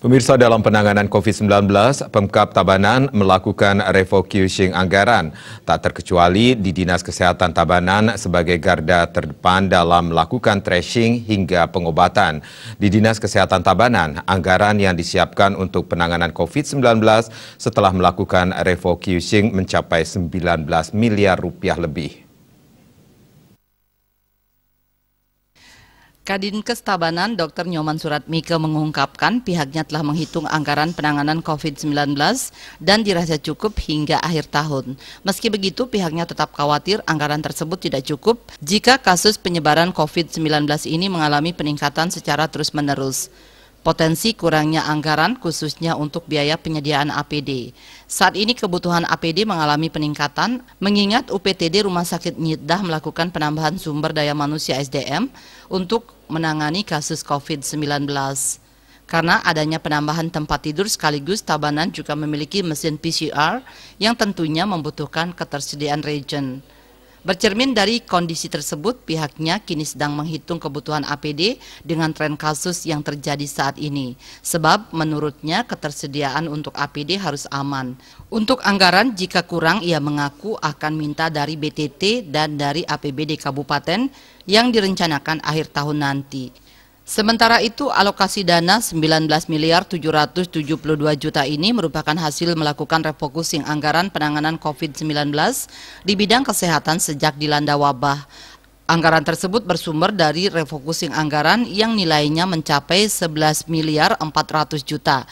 Pemirsa, dalam penanganan COVID-19, Pemkab Tabanan melakukan refocusing anggaran. Tak terkecuali di Dinas Kesehatan Tabanan sebagai garda terdepan dalam melakukan tracing hingga pengobatan. Di Dinas Kesehatan Tabanan, anggaran yang disiapkan untuk penanganan COVID-19 setelah melakukan refocusing mencapai 19 miliar rupiah lebih. Kadinkes Tabanan, Dr. Nyoman Suratmike mengungkapkan pihaknya telah menghitung anggaran penanganan COVID-19 dan dirasa cukup hingga akhir tahun. Meski begitu, pihaknya tetap khawatir anggaran tersebut tidak cukup jika kasus penyebaran COVID-19 ini mengalami peningkatan secara terus-menerus. Potensi kurangnya anggaran khususnya untuk biaya penyediaan APD. Saat ini kebutuhan APD mengalami peningkatan mengingat UPTD Rumah Sakit Niddah melakukan penambahan sumber daya manusia SDM untuk menangani kasus COVID-19. Karena adanya penambahan tempat tidur sekaligus Tabanan juga memiliki mesin PCR yang tentunya membutuhkan ketersediaan reagen. Bercermin dari kondisi tersebut, pihaknya kini sedang menghitung kebutuhan APD dengan tren kasus yang terjadi saat ini. Sebab menurutnya ketersediaan untuk APD harus aman. Untuk anggaran jika kurang, ia mengaku akan minta dari BTT dan dari APBD Kabupaten yang direncanakan akhir tahun nanti. Sementara itu, alokasi dana 19.772 juta ini merupakan hasil melakukan refocusing anggaran penanganan COVID-19 di bidang kesehatan sejak dilanda wabah. Anggaran tersebut bersumber dari refocusing anggaran yang nilainya mencapai 11 miliar 400 juta.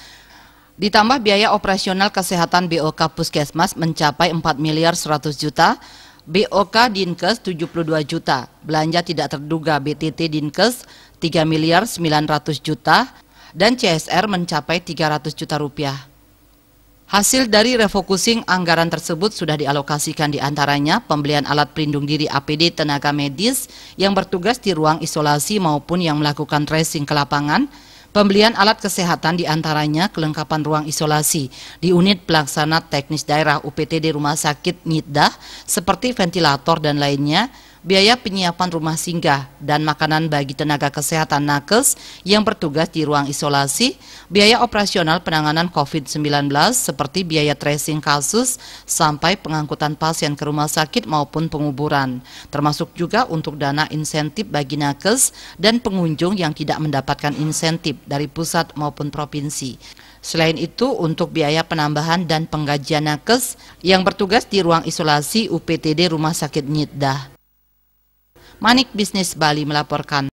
Ditambah biaya operasional kesehatan BOK Puskesmas mencapai 4 miliar 100 juta, BOK Dinkes 72 juta, belanja tidak terduga BTT Dinkes 3 miliar 900 juta, dan CSR mencapai 300 juta rupiah. Hasil dari refocusing anggaran tersebut sudah dialokasikan diantaranya pembelian alat pelindung diri APD tenaga medis yang bertugas di ruang isolasi maupun yang melakukan tracing ke lapangan, pembelian alat kesehatan diantaranya kelengkapan ruang isolasi di unit pelaksana teknis daerah UPTD Rumah Sakit Niddah seperti ventilator dan lainnya, biaya penyiapan rumah singgah dan makanan bagi tenaga kesehatan nakes yang bertugas di ruang isolasi, biaya operasional penanganan COVID-19 seperti biaya tracing kasus sampai pengangkutan pasien ke rumah sakit maupun penguburan, termasuk juga untuk dana insentif bagi nakes dan pengunjung yang tidak mendapatkan insentif dari pusat maupun provinsi. Selain itu, untuk biaya penambahan dan penggajian nakes yang bertugas di ruang isolasi UPTD Rumah Sakit Niddah. Manik Bisnis Bali melaporkan.